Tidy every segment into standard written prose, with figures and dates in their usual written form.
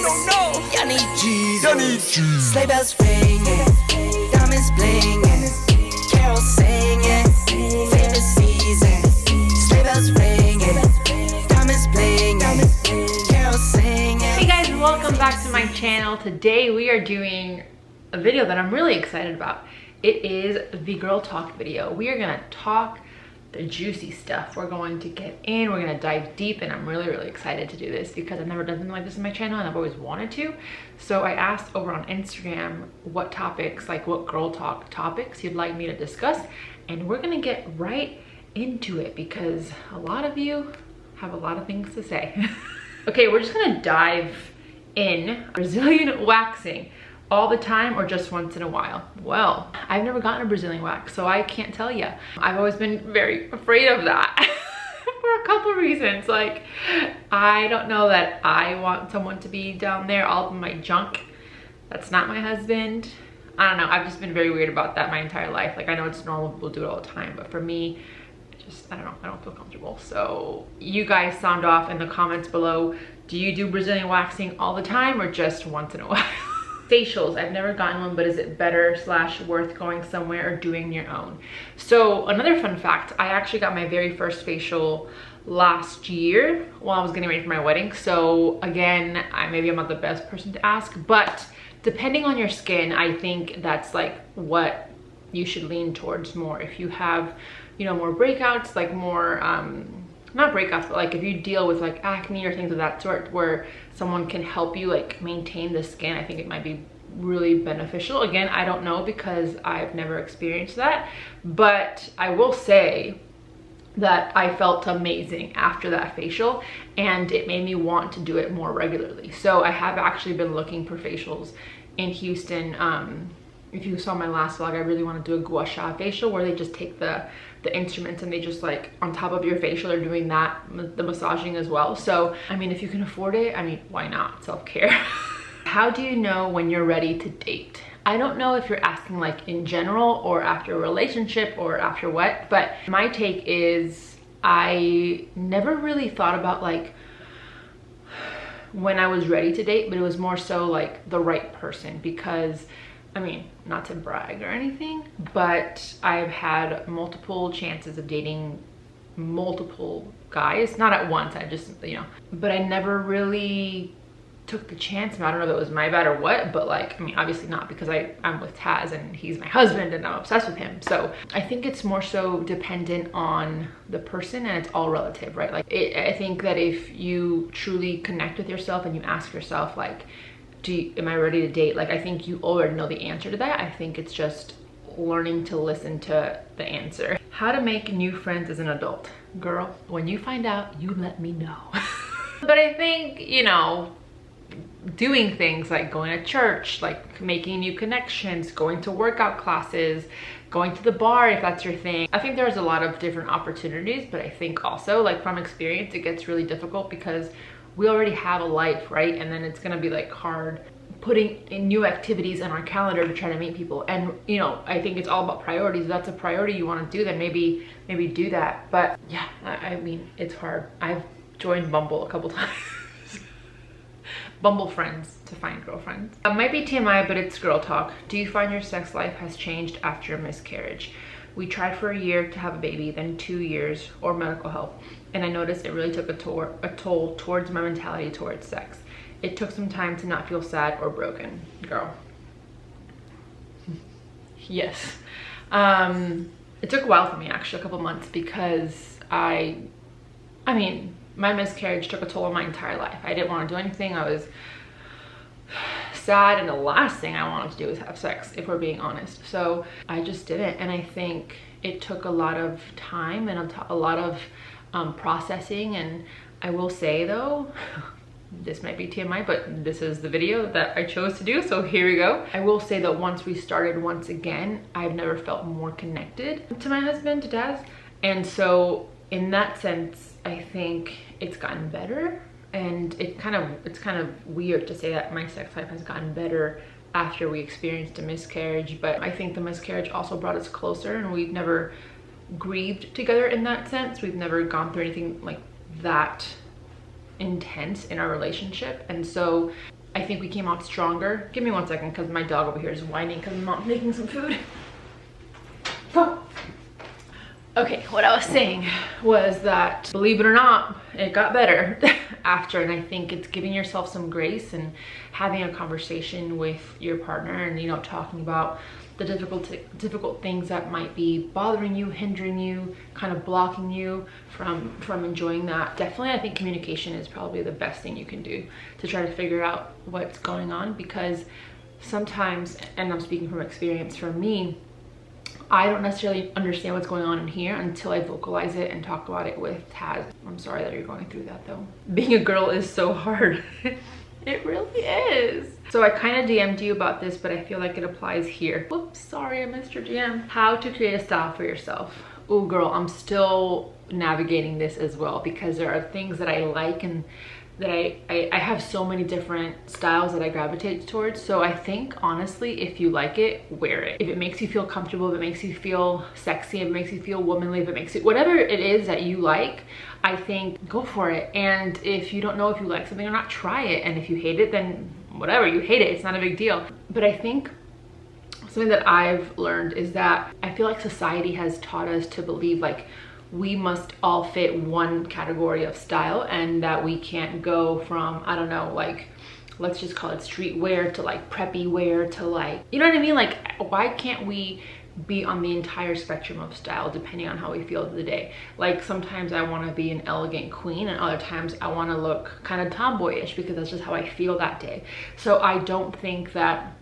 no. Y'all need Jesus. Sleigh bells ringing, diamonds blinging, carols singing, favorite season. Sleigh bells ringing, diamonds blinging, carols singing. Hey guys, welcome back to my channel. Today we are doing a video that I'm really excited about. It is the girl talk video. We are gonna talk the juicy stuff. We're going to get in, we're gonna dive deep, and I'm really excited to do this because I've never done something like this in my channel and I've always wanted to. So I asked over on Instagram what topics, like what girl talk topics you'd like me to discuss, and we're gonna get right into it because a lot of you have a lot of things to say. Okay, we're just gonna dive in. Brazilian waxing. All the time or just once in a while? Well, I've never gotten a Brazilian wax, so I can't tell you. I've always been very afraid of that for a couple reasons. Like, I don't know that I want someone to be down there all of my junk. That's not my husband. I don't know, I've just been very weird about that my entire life. Like, I know it's normal, people do it all the time, but for me, I don't know, I don't feel comfortable. So you guys sound off in the comments below. Do you do Brazilian waxing all the time or just once in a while? Facials, I've never gotten one, but is it better / worth going somewhere or doing your own? So another fun fact, I actually got my very first facial last year while I was getting ready for my wedding. So again, maybe I'm not the best person to ask, but depending on your skin, I think that's like what you should lean towards more. If you have, you know, more breakouts, like more, not breakouts, but like if you deal with like acne or things of that sort where someone can help you like maintain the skin, I think it might be really beneficial. Again, I don't know because I've never experienced that, but I will say that I felt amazing after that facial and it made me want to do it more regularly. So I have actually been looking for facials in Houston. If you saw my last vlog, I really want to do a gua sha facial where they just take the instruments and they just like on top of your facial are doing that, the massaging as well. So I mean, if you can afford it, I mean, why not? Self-care. How do you know when you're ready to date? I don't know if you're asking like in general or after a relationship or after what, but my take is I never really thought about like when I was ready to date, but it was more so like the right person. Because I mean, not to brag or anything, but I've had multiple chances of dating multiple guys, not at once, I just, you know, but I never really took the chance. I don't know if it was my bad or what, but like, I mean, obviously not, because I'm with Taz and he's my husband and I'm obsessed with him. So I think it's more so dependent on the person and it's all relative, right? Like I think that if you truly connect with yourself and you ask yourself like, am I ready to date? Like, I think you already know the answer to that. I think it's just learning to listen to the answer. How to make new friends as an adult. Girl, when you find out, you let me know. But I think, you know, doing things like going to church, like making new connections, going to workout classes, going to the bar if that's your thing. I think there's a lot of different opportunities, but I think also like from experience, it gets really difficult because we already have a life, right? And then it's gonna be like hard putting in new activities in our calendar to try to meet people. And you know, I think it's all about priorities. If that's a priority you want to do, then maybe do that. But yeah, I mean, it's hard. I've joined Bumble a couple times. Bumble friends to find girlfriends. It might be TMI, but it's girl talk. Do you find your sex life has changed after a miscarriage? We tried for a year to have a baby, then 2 years or medical help, and I noticed it really took a toll towards my mentality towards sex. It took some time to not feel sad or broken. Girl. Yes. It took a while for me, actually, a couple months, because I mean, my miscarriage took a toll on my entire life. I didn't want to do anything. I was sad, and the last thing I wanted to do was have sex, if we're being honest. So I just didn't, and I think it took a lot of time and a lot of processing. And I will say though, this might be TMI, but this is the video that I chose to do, so here we go. I will say that once we started once again, I've never felt more connected to my husband, to Daz. And so in that sense, I think it's gotten better. And it's kind of weird to say that my sex life has gotten better after we experienced a miscarriage, but I think the miscarriage also brought us closer, and we've never grieved together in that sense. We've never gone through anything like that intense in our relationship. And so I think we came out stronger. Give me 1 second because my dog over here is whining because I'm not making some food. Go. Okay, what I was saying was that, believe it or not, it got better after, and I think it's giving yourself some grace and having a conversation with your partner and, you know, talking about the difficult things that might be bothering you, hindering you, kind of blocking you from enjoying that. Definitely, I think communication is probably the best thing you can do to try to figure out what's going on, because sometimes, and I'm speaking from experience, for me, I don't necessarily understand what's going on in here until I vocalize it and talk about it with Taz. I'm sorry that you're going through that though. Being a girl is so hard. It really is. So I kind of DM'd you about this, but I feel like it applies here. Whoops, sorry, I missed your DM. How to create a style for yourself. Oh girl, I'm still navigating this as well, because there are things that I like and that I have so many different styles that I gravitate towards. So I think honestly, if you like it, wear it. If it makes you feel comfortable, if it makes you feel sexy, if it makes you feel womanly, if it makes you, whatever it is that you like, I think go for it. And if you don't know if you like something or not, try it. And if you hate it, then whatever, you hate it, it's not a big deal. But I think something that I've learned is that I feel like society has taught us to believe like we must all fit one category of style, and that we can't go from, I don't know, like, let's just call it streetwear to like preppy wear to like, you know what I mean? Like, why can't we be on the entire spectrum of style depending on how we feel the day? Like, sometimes I want to be an elegant queen, and other times I want to look kind of tomboyish because that's just how I feel that day. So I don't think that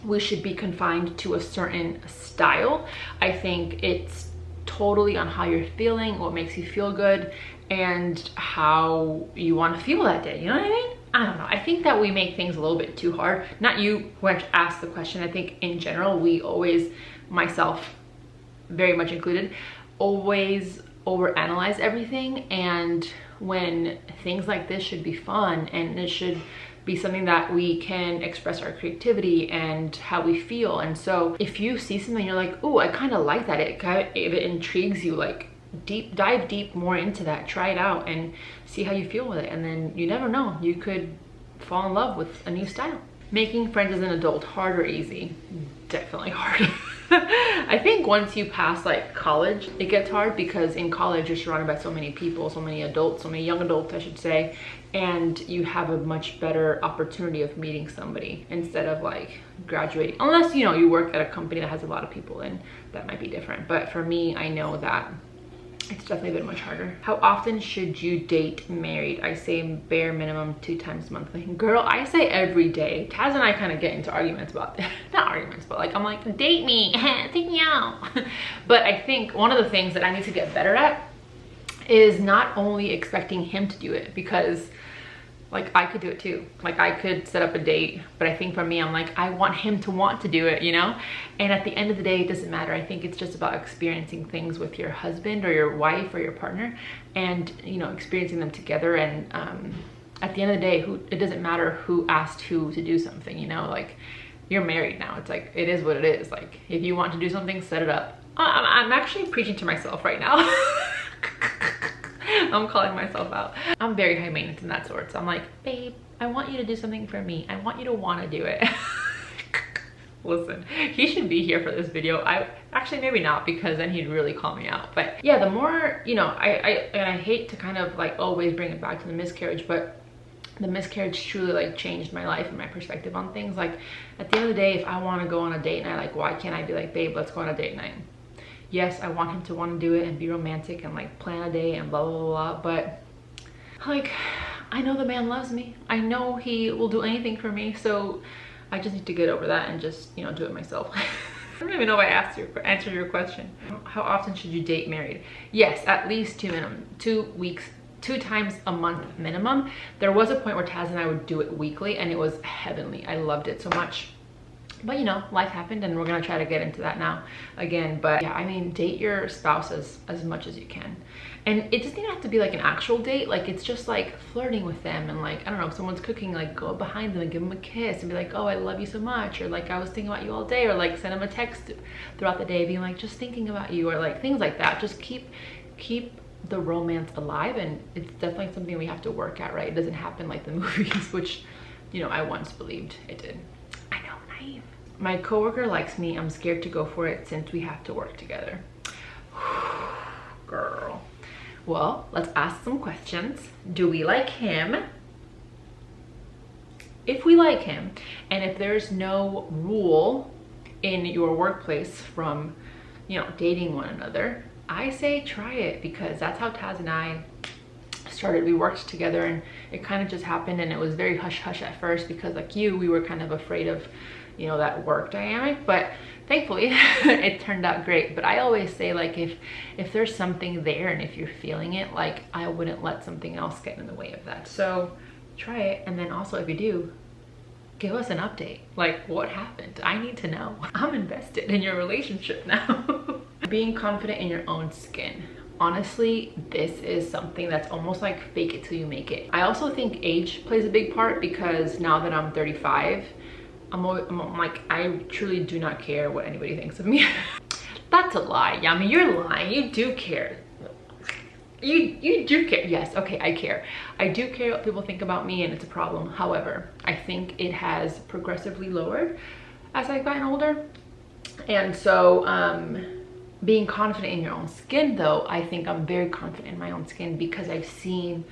we should be confined to a certain style. I think it's totally on how you're feeling, what makes you feel good, and how you want to feel that day. You know what I mean? I don't know. I think that we make things a little bit too hard. Not you who asked the question. I think in general, we always, myself very much included, always overanalyze everything. And when things like this should be fun, and it should be something that we can express our creativity and how we feel. And so if you see something you're like, oh, I kind of like that, if it intrigues you, like dive deep more into that, try it out and see how you feel with it. And then you never know, you could fall in love with a new style. Making friends as an adult, hard or easy? Definitely hard. I think once you pass like college, it gets hard, because in college you're surrounded by so many people, so many adults, so many young adults I should say, and you have a much better opportunity of meeting somebody instead of like graduating. Unless, you know, you work at a company that has a lot of people, then that might be different. But for me, I know that it's definitely been much harder. How often should you date married? I say bare minimum 2 times monthly. Girl, I say every day. Taz and I kind of get into arguments about that. Not arguments, but like, I'm like, date me, take me out. But I think one of the things that I need to get better at is not only expecting him to do it, because like I could do it too. Like I could set up a date, but I think for me, I'm like, I want him to want to do it, you know? And at the end of the day, it doesn't matter. I think it's just about experiencing things with your husband or your wife or your partner, and, you know, experiencing them together. And at the end of the day, it doesn't matter who asked who to do something, you know? Like, you're married now. It's like, it is what it is. Like, if you want to do something, set it up. I'm actually preaching to myself right now. I'm calling myself out. I'm very high maintenance in that sort. So I'm like, babe, I want you to do something for me. I want you to want to do it. Listen, he should be here for this video. Actually, maybe not, because then he'd really call me out. But yeah, the more, you know, I hate to kind of like always bring it back to the miscarriage, but the miscarriage truly like changed my life and my perspective on things. Like, at the end of the day, if I want to go on a date night, like, why can't I be like, babe, let's go on a date night? Yes, I want him to want to do it and be romantic and like plan a day and blah, blah, blah, blah. But like, I know the man loves me. I know he will do anything for me. So I just need to get over that and just, you know, do it myself. I don't even know if I answered your question. How often should you date married? Yes, at least 2 minimum, 2 weeks, 2 times a month minimum. There was a point where Taz and I would do it weekly, and it was heavenly. I loved it so much. But you know, life happened, and we're gonna try to get into that now again. But yeah, I mean, date your spouse as much as you can. And it doesn't even have to be like an actual date. Like, it's just like flirting with them, and like, I don't know, if someone's cooking, like go behind them and give them a kiss and be like, oh, I love you so much, or like, I was thinking about you all day, or like send them a text throughout the day being like, just thinking about you, or like things like that. Just keep the romance alive. And it's definitely something we have to work at, right? It doesn't happen like the movies, which you know, I once believed it did. I know, naive. My coworker likes me. I'm scared to go for it since we have to work together. Girl. Well, let's ask some questions. Do we like him? If we like him, and if there's no rule in your workplace from, you know, dating one another, I say try it, because that's how Taz and I started. We worked together and it kind of just happened, and it was very hush hush at first because, like you, we were kind of afraid of, you know, that work dynamic, but thankfully it turned out great. But I always say, like, if there's something there and if you're feeling it, like, I wouldn't let something else get in the way of that. So try it, and then also if you do, give us an update. Like, what happened? I need to know. I'm invested in your relationship now. Being confident in your own skin. Honestly, this is something that's almost like fake it till you make it. I also think age plays a big part, because now that I'm 35, I'm like, I truly do not care what anybody thinks of me. That's a lie, Yami. You're lying. You do care. You do care. Yes, okay, I care. I do care what people think about me, and it's a problem. However, I think it has progressively lowered as I've gotten older. And so being confident in your own skin, though, I think I'm very confident in my own skin because I've seen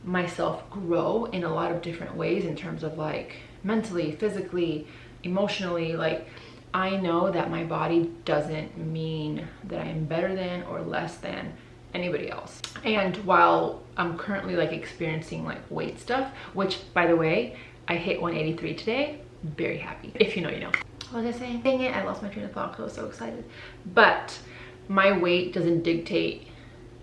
myself grow in a lot of different ways, in terms of like mentally, physically, emotionally. Like, I know that my body doesn't mean that I am better than or less than anybody else. And while I'm currently like experiencing like weight stuff, which by the way, I hit 183 today, very happy. If you know, you know. What was I saying? Dang it, I lost my train of thought because I was so excited. But my weight doesn't dictate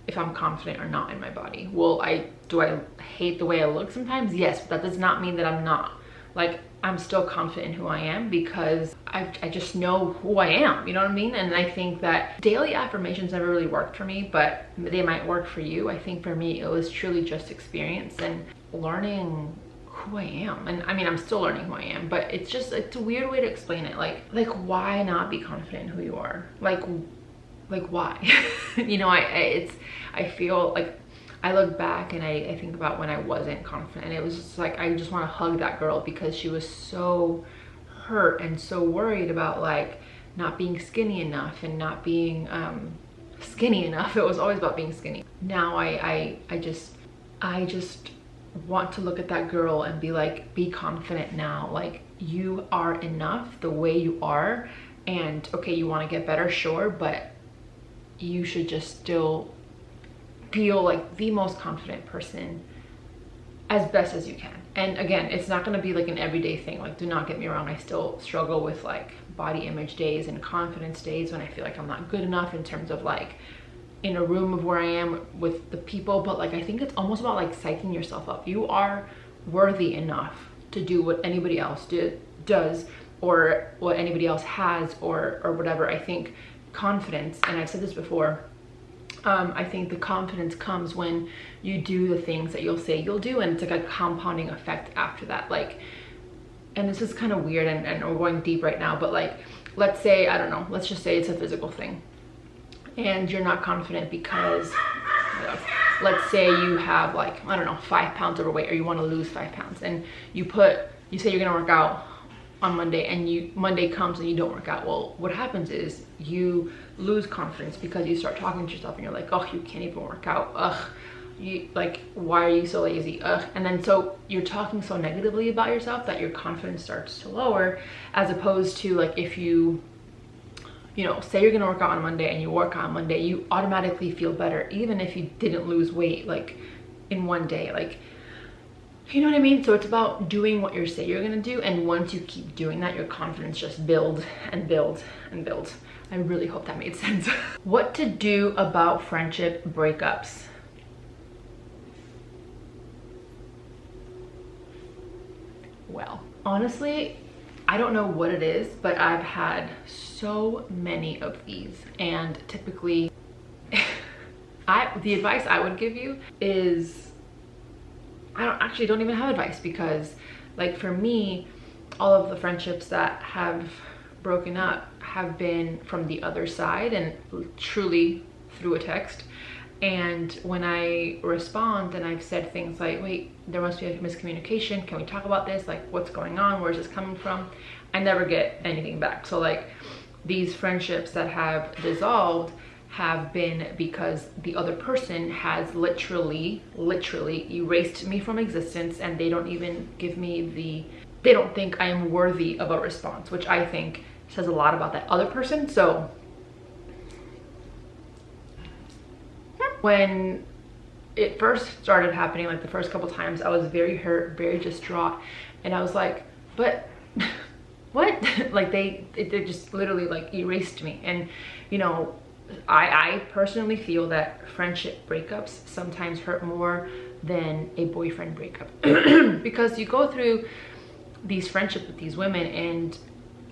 if I'm confident or not in my body. Well, do I hate the way I look sometimes? Yes, but that does not mean that I'm not. Like, I'm still confident in who I am because I just know who I am, you know what I mean? And I think that daily affirmations never really worked for me, but they might work for you. I think for me, it was truly just experience and learning who I am. And I mean, I'm still learning who I am, but it's a weird way to explain it. Like why not be confident in who you are? Like why? You know, I feel like I look back and I think about when I wasn't confident, and it was just like, I just want to hug that girl because she was so hurt and so worried about like not being skinny enough and not being skinny enough. It was always about being skinny. Now I just want to look at that girl and be like, be confident now. Like, you are enough the way you are, and okay, you want to get better, sure, but you should just still feel like the most confident person as best as you can. And again, it's not going to be like an everyday thing. Like, do not get me wrong, I still struggle with like body image days and confidence days when I feel like I'm not good enough in terms of like in a room of where I am with the people. But like, I think it's almost about like psyching yourself up. You are worthy enough to do what anybody else does or what anybody else has or whatever. I think confidence, and I've said this before, I think the confidence comes when you do the things that you'll say you'll do, and it's like a compounding effect after that. Like, and this is kind of weird, and we're going deep right now, but like, let's say, I don't know, let's just say it's a physical thing and you're not confident because, let's say you have like, I don't know, 5 pounds overweight, or you want to lose 5 pounds, and you say you're gonna work out on Monday, and Monday comes and you don't work out. Well, what happens is you lose confidence because you start talking to yourself and you're like, oh, you can't even work out, ugh, you like, why are you so lazy, ugh. And then so you're talking so negatively about yourself that your confidence starts to lower, as opposed to like, if you know, say you're gonna work out on Monday and you work out on Monday, you automatically feel better even if you didn't lose weight like in one day. Like, you know what I mean? So it's about doing what you say you're gonna do, and once you keep doing that, your confidence just builds and builds and builds. I really hope that made sense. What to do about friendship breakups? Well, honestly, I don't know what it is, but I've had so many of these, and typically the advice I would give you is, I don't even have advice, because like for me, all of the friendships that have broken up have been from the other side and truly through a text. And when I respond and I've said things like, wait, there must be a miscommunication, can we talk about this, like what's going on, where's this coming from, I never get anything back. So like these friendships that have dissolved have been because the other person has literally erased me from existence, and they don't even give me they don't think I am worthy of a response, which I think says a lot about that other person. So when it first started happening, like the first couple times, I was very hurt, very distraught, and I was like, but what? Like they just literally like erased me. And you know, I personally feel that friendship breakups sometimes hurt more than a boyfriend breakup because you go through these friendships with these women, and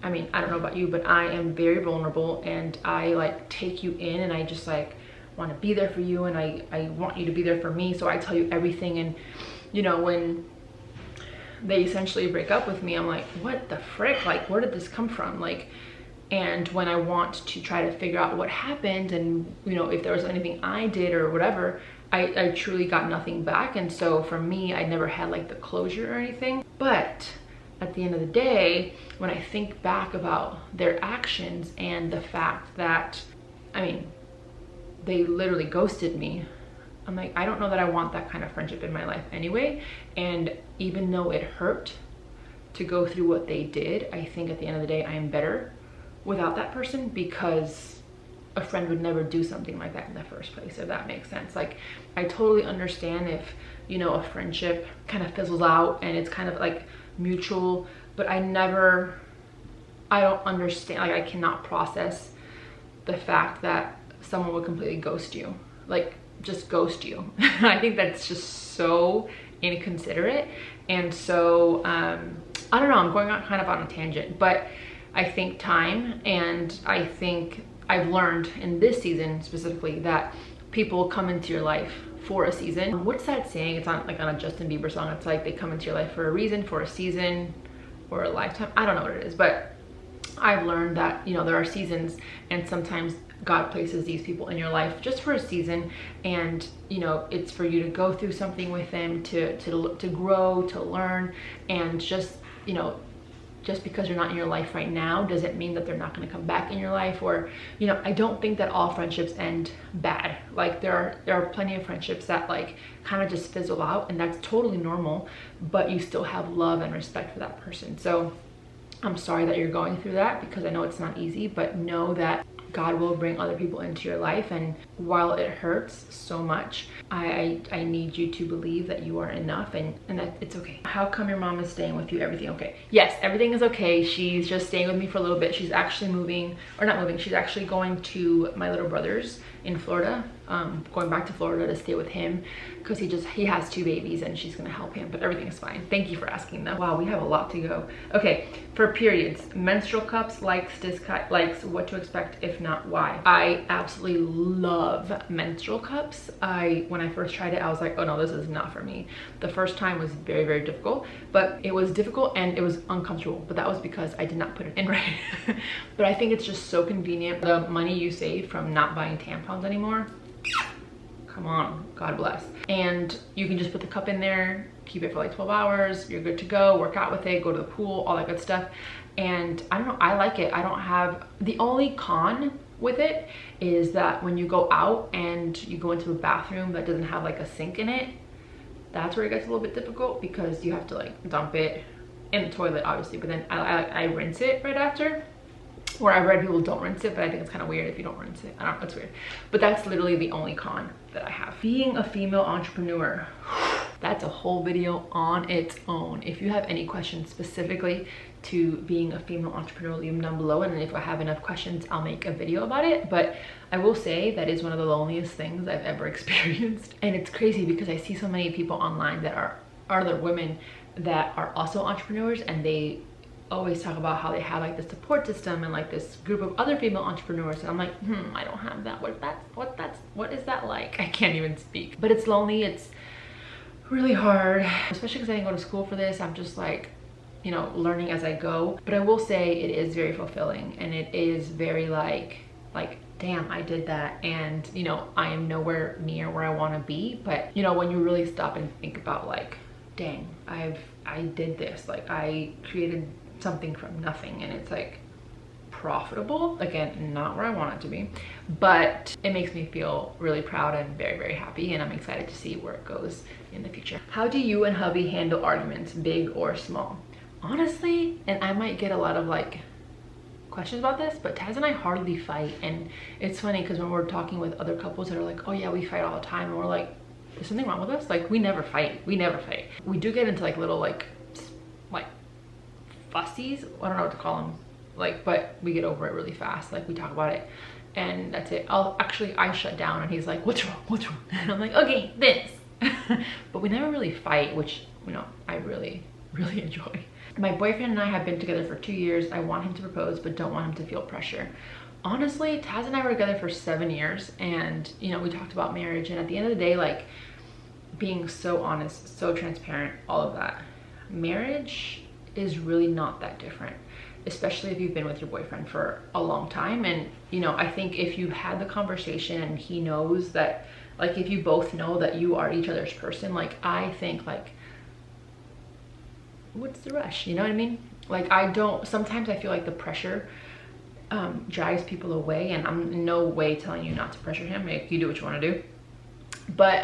I mean, I don't know about you, but I am very vulnerable, and I like take you in, and I just like want to be there for you, and I want you to be there for me, so I tell you everything. And you know, when they essentially break up with me, I'm like, what the frick, like where did this come from? Like, and when I want to try to figure out what happened, and you know, if there was anything I did or whatever, I truly got nothing back. And so for me, I never had like the closure or anything. But at the end of the day, when I think back about their actions and the fact that, I mean, they literally ghosted me, I'm like, I don't know that I want that kind of friendship in my life anyway. And even though it hurt to go through what they did, I think at the end of the day, I am better without that person, because a friend would never do something like that in the first place, if that makes sense. Like, I totally understand if, you know, a friendship kind of fizzles out and it's kind of like mutual, but I don't understand, like I cannot process the fact that someone would completely ghost you, like just ghost you. I think that's just so inconsiderate. And so I don't know, I'm going on kind of on a tangent, but I think time, and I think I've learned in this season specifically that people come into your life for a season. What's that saying? It's on like on a Justin Bieber song. It's like they come into your life for a reason, for a season, or a lifetime. I don't know what it is, but I've learned that, you know, there are seasons, and sometimes God places these people in your life just for a season, and you know, it's for you to go through something with them, to grow, to learn. And just, you know, just because you're not in your life right now doesn't mean that they're not going to come back in your life. Or, you know, I don't think that all friendships end bad. Like there are plenty of friendships that like kind of just fizzle out, and that's totally normal, but you still have love and respect for that person. So I'm sorry that you're going through that, because I know it's not easy, but know that God will bring other people into your life. And while it hurts so much, I need you to believe that you are enough, and that it's okay. How come your mom is staying with you? Everything okay? Yes, everything is okay. She's just staying with me for a little bit. She's actually moving, or not moving, she's actually going to my little brother's in Florida, going back to Florida to stay with him, because he has 2 babies, and she's gonna help him. But everything is fine. Thank you for asking though. Wow, we have a lot to go. Okay, for periods, menstrual cups, likes, dislikes, what to expect, if not why. I absolutely love menstrual cups. When I first tried it, I was like, oh no, this is not for me. The first time was very, very difficult, but it was difficult and it was uncomfortable, but that was because I did not put it in right. But I think it's just so convenient. The money you save from not buying tampons anymore, come on, God bless. And you can just put the cup in there, keep it for like 12 hours, you're good to go, work out with it, go to the pool, all that good stuff. And I don't know, I like it. I don't have, the only con with it is that when you go out and you go into a bathroom that doesn't have like a sink in it, that's where it gets a little bit difficult, because you have to like dump it in the toilet obviously, but then I rinse it right after. Or I've read people don't rinse it, but I think it's kind of weird if you don't rinse it. I don't know, it's weird. But that's literally the only con that I have. Being a female entrepreneur, that's a whole video on its own. If you have any questions specifically to being a female entrepreneur, leave them down below, and if I have enough questions, I'll make a video about it. But I will say that is one of the loneliest things I've ever experienced. And it's crazy because I see so many people online that are other women that are also entrepreneurs, and they always talk about how they have like the support system and like this group of other female entrepreneurs, and I'm like, I don't have that. What is that like? I can't even speak. But it's lonely, it's really hard, especially because I didn't go to school for this. I'm just like, you know, learning as I go. But I will say it is very fulfilling, and it is very like damn, I did that, and you know, I am nowhere near where I want to be. But you know, when you really stop and think about like, dang, I did this, like I created something from nothing, and it's like profitable. Again, not where I want it to be, but it makes me feel really proud and very, very happy, and I'm excited to see where it goes in the future. How do you and hubby handle arguments, big or small? Honestly, and I might get a lot of like questions about this, but Taz and I hardly fight. And it's funny because when we're talking with other couples that are like, oh yeah, we fight all the time, and we're like, is something wrong with us? Like, we never fight. We do get into like little like fussies, I don't know what to call them, like, but we get over it really fast. Like, we talk about it and that's it. I shut down and he's like, what's wrong? And I'm like, okay, this. But we never really fight, which, you know, I really, really enjoy. My boyfriend and I have been together for 2 years. I want him to propose, but don't want him to feel pressure. Honestly, Taz and I were together for 7 years, and you know, we talked about marriage, and at the end of the day, like, being so honest, so transparent, all of that, marriage is really not that different, especially if you've been with your boyfriend for a long time. And you know, I think if you had the conversation and he knows that, like, if you both know that you are each other's person, like, I think, like, what's the rush? You know what I mean? Like, sometimes I feel like the pressure drives people away, and I'm in no way telling you not to pressure him. Like, you do what you want to do. But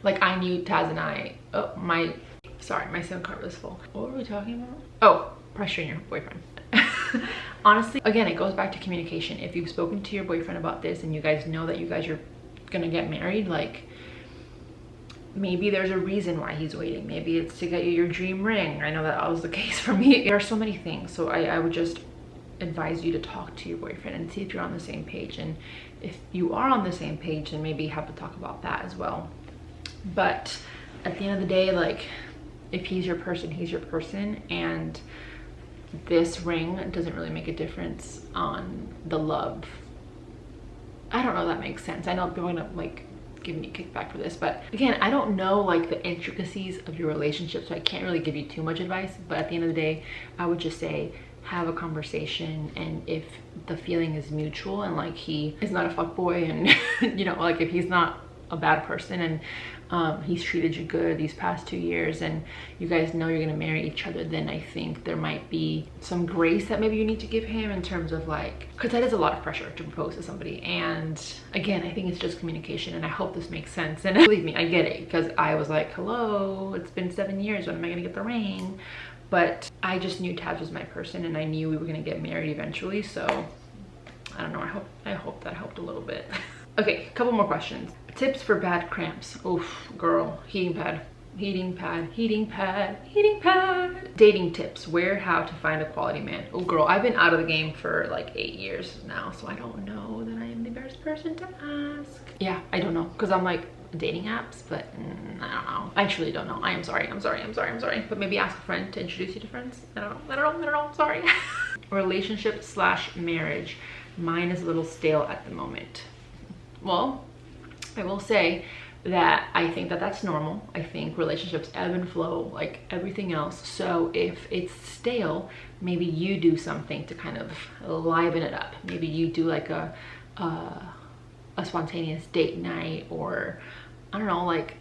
like, I knew Taz and I, my SIM card was full. What were we talking about? Oh, pressuring your boyfriend. Honestly, again, it goes back to communication. If you've spoken to your boyfriend about this and you guys know that you guys are gonna get married, like, maybe there's a reason why he's waiting. Maybe it's to get you your dream ring. I know that was the case for me. There are so many things. So I would just advise you to talk to your boyfriend and see if you're on the same page. And if you are on the same page, then maybe have to talk about that as well. But at the end of the day, like, if he's your person, he's your person. And this ring doesn't really make a difference on the love. I don't know if that makes sense. I know people are gonna like give me a kickback for this, but again, I don't know like the intricacies of your relationship, so I can't really give you too much advice. But at the end of the day, I would just say, have a conversation, and if the feeling is mutual and like he is not a fuckboy, and you know, like, if he's not a bad person and he's treated you good these past 2 years, and you guys know you're gonna marry each other, then I think there might be some grace that maybe you need to give him, in terms of like, because that is a lot of pressure to propose to somebody. And again, I think it's just communication, and I hope this makes sense. And believe me, I get it, because I was like, hello, it's been 7 years, when am I gonna get the ring? But I just knew Taz was my person, and I knew we were gonna get married eventually. So I don't know, I hope that helped a little bit. Okay, a couple more questions. Tips for bad cramps. Oof, girl, heating pad. Dating tips, where, how to find a quality man. Oh girl, I've been out of the game for like 8 years now, so I don't know that I am the best person to ask. Yeah, I don't know, because I'm like dating apps, but I don't know. I truly don't know. I am sorry. I'm sorry. But maybe ask a friend to introduce you to friends. I don't know. Sorry. Relationship / marriage. Mine is a little stale at the moment. Well, I will say that I think that that's normal. I think relationships ebb and flow like everything else. So if it's stale, maybe you do something to kind of liven it up. Maybe you do like a spontaneous date night, or I don't know, like,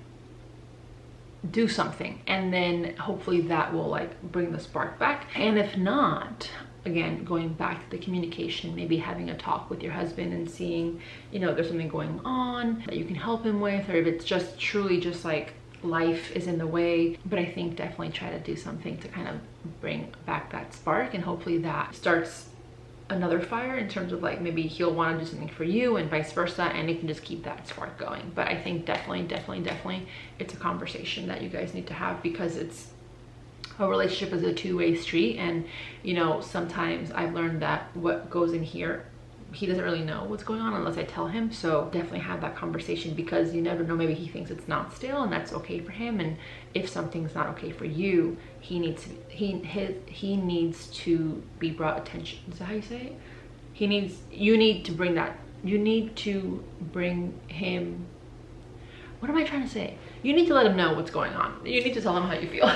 do something, and then hopefully that will like bring the spark back. And if not, again, going back to the communication, maybe having a talk with your husband and seeing, you know, there's something going on that you can help him with, or if it's just truly just like life is in the way. But I think definitely try to do something to kind of bring back that spark, and hopefully that starts another fire, in terms of like, maybe he'll want to do something for you and vice versa, and it can just keep that spark going. But I think definitely it's a conversation that you guys need to have, because it's a relationship is a two-way street. And you know, sometimes I've learned that what goes in here, he doesn't really know what's going on unless I tell him. So definitely have that conversation, because you never know, maybe he thinks it's not stale, and that's okay for him. And if something's not okay for you, he needs to be brought attention. Is that how you say it? You need to bring him, what am I trying to say? You need to let him know what's going on. You need to tell him how you feel.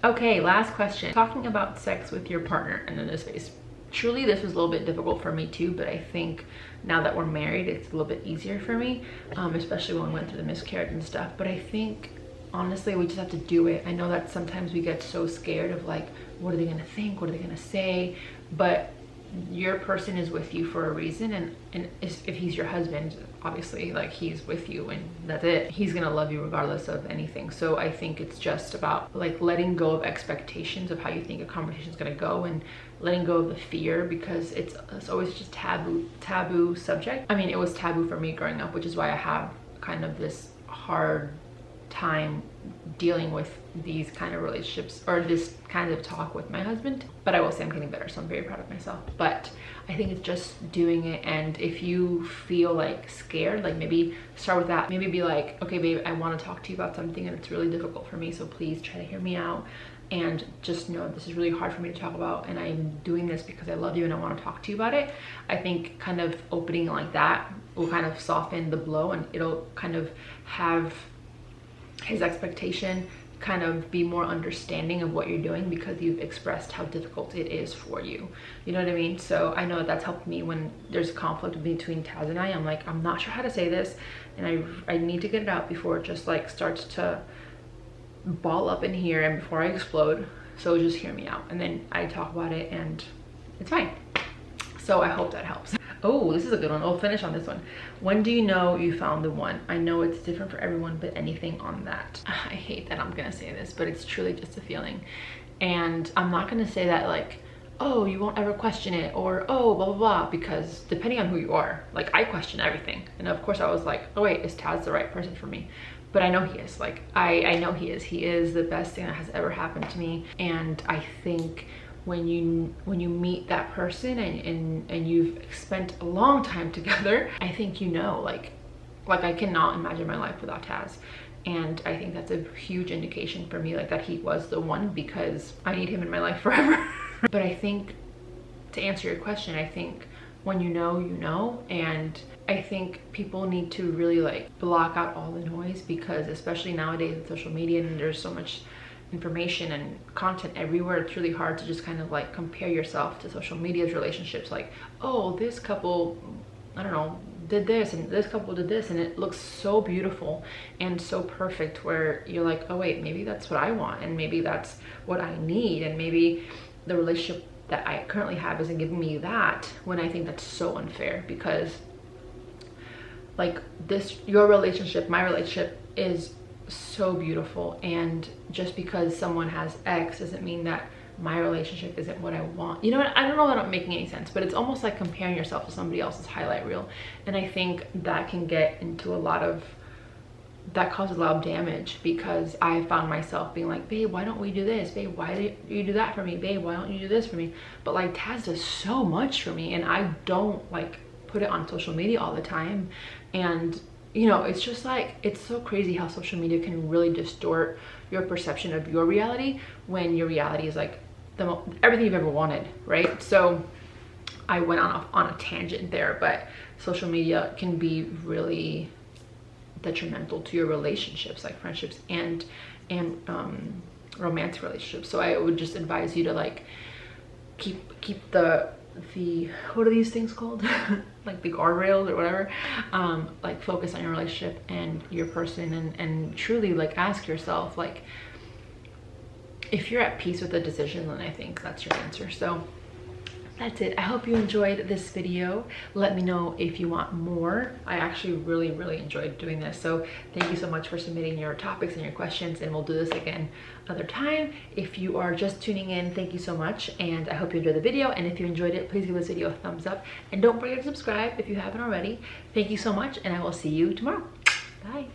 Okay, last question. Talking about sex with your partner, and then this face. truly this was a little bit difficult for me too, but I think now that we're married, it's a little bit easier for me, especially when we went through the miscarriage and stuff. But I think honestly we just have to do it. I know that sometimes we get so scared of like, what are they gonna think, what are they gonna say, but your person is with you for a reason, and if he's your husband, obviously like he's with you and that's it. He's gonna love you regardless of anything. So I think it's just about like letting go of expectations of how you think a conversation is gonna go, and letting go of the fear, because it's always just taboo subject. I mean, it was taboo for me growing up, which is why I have kind of this hard time dealing with these kind of relationships or this kind of talk with my husband. But I will say I'm getting better, so I'm very proud of myself. But I think it's just doing it. And if you feel like scared, like maybe start with that. Maybe be like, okay babe, I want to talk to you about something and it's really difficult for me, so please try to hear me out, and just know this is really hard for me to talk about, and I'm doing this because I love you and I want to talk to you about it. I think kind of opening like that will kind of soften the blow, and it'll kind of have his expectation kind of be more understanding of what you're doing, because you've expressed how difficult it is for you. You know what I mean? So I know that that's helped me when there's conflict between Taz and I. I'm like, I'm not sure how to say this, and I need to get it out before it just like starts to ball up in here and before I explode. So just hear me out, and then I talk about it and it's fine. So I hope that helps. Oh, this is a good one. We'll finish on this one. When do you know you found the one? I know it's different for everyone, but anything on that? I hate that I'm gonna say this, but it's truly just a feeling. And I'm not gonna say that like, oh, you won't ever question it, or oh, blah, blah, blah, because depending on who you are, like I question everything. And of course I was like, oh wait, is Taz the right person for me? But I know he is. Like, I know he is. He is the best thing that has ever happened to me. And I think when you meet that person and you've spent a long time together, I think you know, like I cannot imagine my life without Taz. And I think that's a huge indication for me, like that he was the one, because I need him in my life forever. But I think, to answer your question, I think when you know, you know. And I think people need to really like block out all the noise, because especially nowadays with social media and there's so much information and content everywhere, it's really hard to just kind of like compare yourself to social media's relationships. Like, oh, this couple, I don't know, did this and this couple did this, and it looks so beautiful and so perfect, where you're like, oh wait, maybe that's what I want, and maybe that's what I need, and maybe the relationship that I currently have isn't giving me that, when I think that's so unfair. Because like this, your relationship, my relationship is so beautiful, and just because someone has X doesn't mean that my relationship isn't what I want. You know what, I don't know that I'm making any sense, but it's almost like comparing yourself to somebody else's highlight reel. And I think that can get into a lot of, that causes a lot of damage, because I found myself being like, babe, why don't we do this? Babe, why do you do that for me? Babe, why don't you do this for me? But like Taz does so much for me, and I don't like put it on social media all the time. And you know, it's just like, it's so crazy how social media can really distort your perception of your reality, when your reality is like everything you've ever wanted, right? So I went on a tangent there, but social media can be really detrimental to your relationships, like friendships and romantic relationships. So I would just advise you to like keep the what are these things called? Like the guardrails or whatever. Like focus on your relationship and your person, and truly like ask yourself, like, if you're at peace with the decision, then I think that's your answer. So that's it. I hope you enjoyed this video. Let me know if you want more. I actually really enjoyed doing this. So thank you so much for submitting your topics and your questions, and we'll do this again another time. If you are just tuning in, thank you so much, and I hope you enjoyed the video. And if you enjoyed it, please give this video a thumbs up, and don't forget to subscribe if you haven't already. Thank you so much, and I will see you tomorrow. Bye.